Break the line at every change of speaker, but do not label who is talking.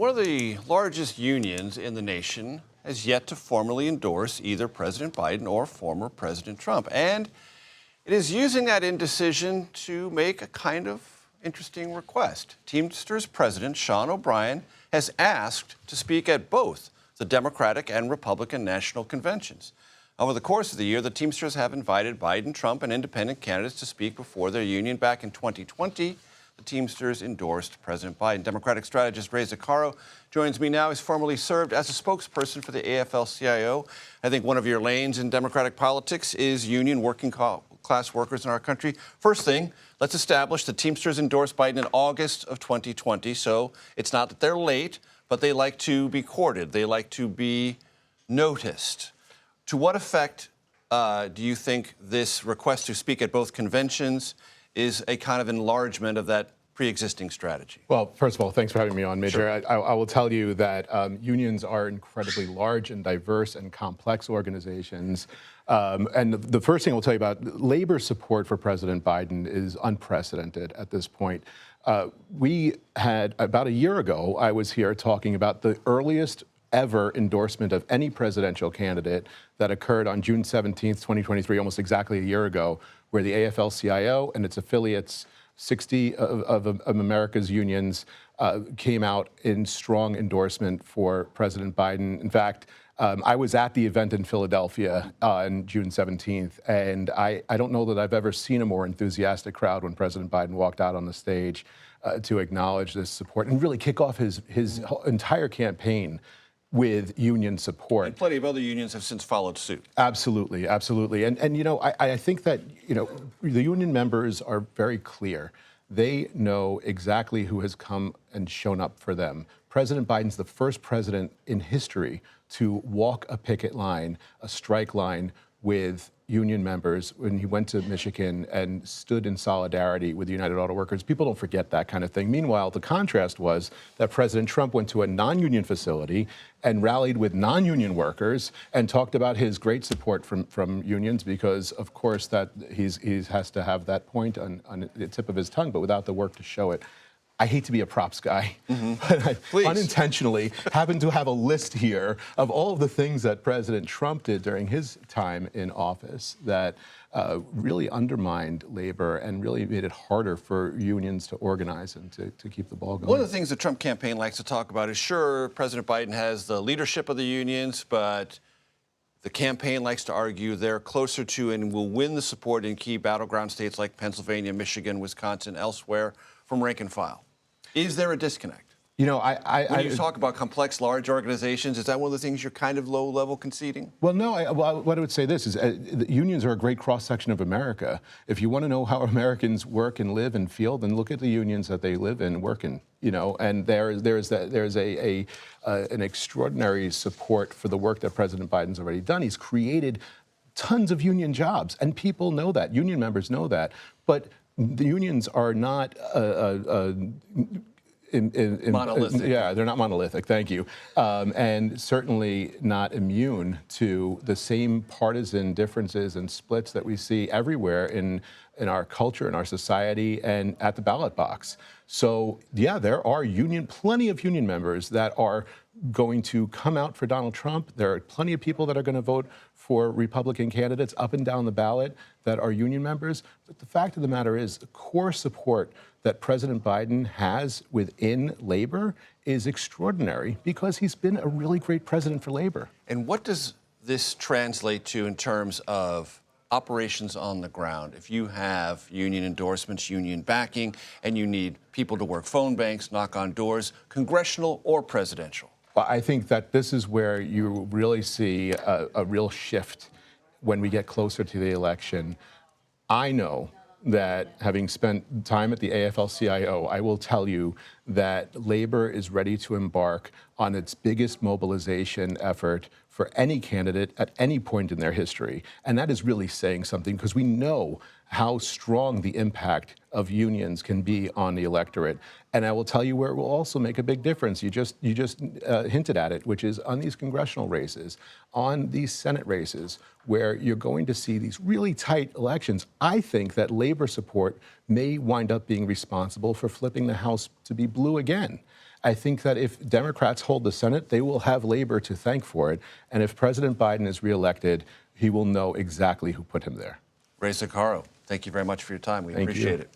One of the largest unions in the nation has yet to formally endorse either President Biden or former President Trump. And it is using that indecision to make a kind of interesting request. Teamsters President Sean O'Brien has asked to speak at both the Democratic and Republican national conventions. Over the course of the year, the Teamsters have invited Biden, Trump, and independent candidates to speak before their union. Back in 2020, the Teamsters endorsed President Biden. Democratic strategist Ray Zaccaro joins me now. He's formerly served as a spokesperson for the AFL-CIO. I think one of your lanes in Democratic politics is union working class workers in our country. First thing, let's establish the Teamsters endorsed Biden in August of 2020. So it's not that they're late, but they like to be courted. They like to be noticed. To what effect do you think this request to speak at both conventions is a kind of enlargement of that pre-existing strategy?
Well, first of all, thanks for having me on, Major.
Sure.
I will tell you that unions are incredibly large and diverse and complex organizations. And the first thing I'll tell you about labor support for President Biden is unprecedented at this point. We had, about a year ago, I was here talking about the earliest ever endorsement of any presidential candidate that occurred on June 17th, 2023, almost exactly a year ago, where the AFL-CIO and its affiliates, 60 of America's unions, came out in strong endorsement for President Biden. In fact, I was at the event in Philadelphia on June 17th, and I don't know that I've ever seen a more enthusiastic crowd when President Biden walked out on the stage to acknowledge this support and really kick off his entire campaign with union support.
And plenty of other unions have since followed suit.
Absolutely, absolutely. And you know, I think that, you know, the union members are very clear. They know exactly who has come and shown up for them. President Biden's the first president in history to walk a picket line, a strike line, with union members when he went to Michigan and stood in solidarity with the United Auto Workers. People don't forget that kind of thing. Meanwhile, the contrast was that President Trump went to a non-union facility and rallied with non-union workers and talked about his great support from unions because, of course, that he has to have that point on the tip of his tongue, but without the work to show it. I hate to be a props guy, but I unintentionally happen to have a list here of all of the things that President Trump did during his time in office that really undermined labor and really made it harder for unions to organize and to keep the ball going.
One of the things the Trump campaign likes to talk about is, sure, President Biden has the leadership of the unions, but the campaign likes to argue they're closer to and will win the support in key battleground states like Pennsylvania, Michigan, Wisconsin, elsewhere from rank and file. Is there a disconnect?
You know,
when you talk about complex, large organizations, is that one of the things you're kind of low-level conceding?
Well, no. What I would say this is the unions are a great cross-section of America. If you want to know how Americans work and live and feel, then look at the unions that they live in, work in. You know, and there's an extraordinary support for the work that President Biden's already done. He's created tons of union jobs, and people know that. Union members know that, but the unions are not
monolithic.
Yeah, they're not monolithic, thank you. And certainly not immune to the same partisan differences and splits that we see everywhere in our culture, in our society, and at the ballot box. So, yeah, there are plenty of union members that are going to come out for Donald Trump. There are plenty of people that are going to vote for Republican candidates up and down the ballot that are union members. But the fact of the matter is the core support that President Biden has within labor is extraordinary because he's been a really great president for labor.
And what does this translate to in terms of operations on the ground? If you have union endorsements, union backing, and you need people to work phone banks, knock on doors, congressional or presidential?
Well, I think that this is where you really see a real shift when we get closer to the election. I know that having spent time at the AFL-CIO, I will tell you that labor is ready to embark on its biggest mobilization effort for any candidate at any point in their history. And that is really saying something because we know how strong the impact of unions can be on the electorate. And I will tell you where it will also make a big difference. You just hinted at it, which is on these congressional races, on these Senate races, where you're going to see these really tight elections. I think that labor support may wind up being responsible for flipping the House to be blue again. I think that if Democrats hold the Senate, they will have labor to thank for it. And if President Biden is reelected, he will know exactly who put him there.
Ray Zaccaro, thank you very much for your time. We appreciate it.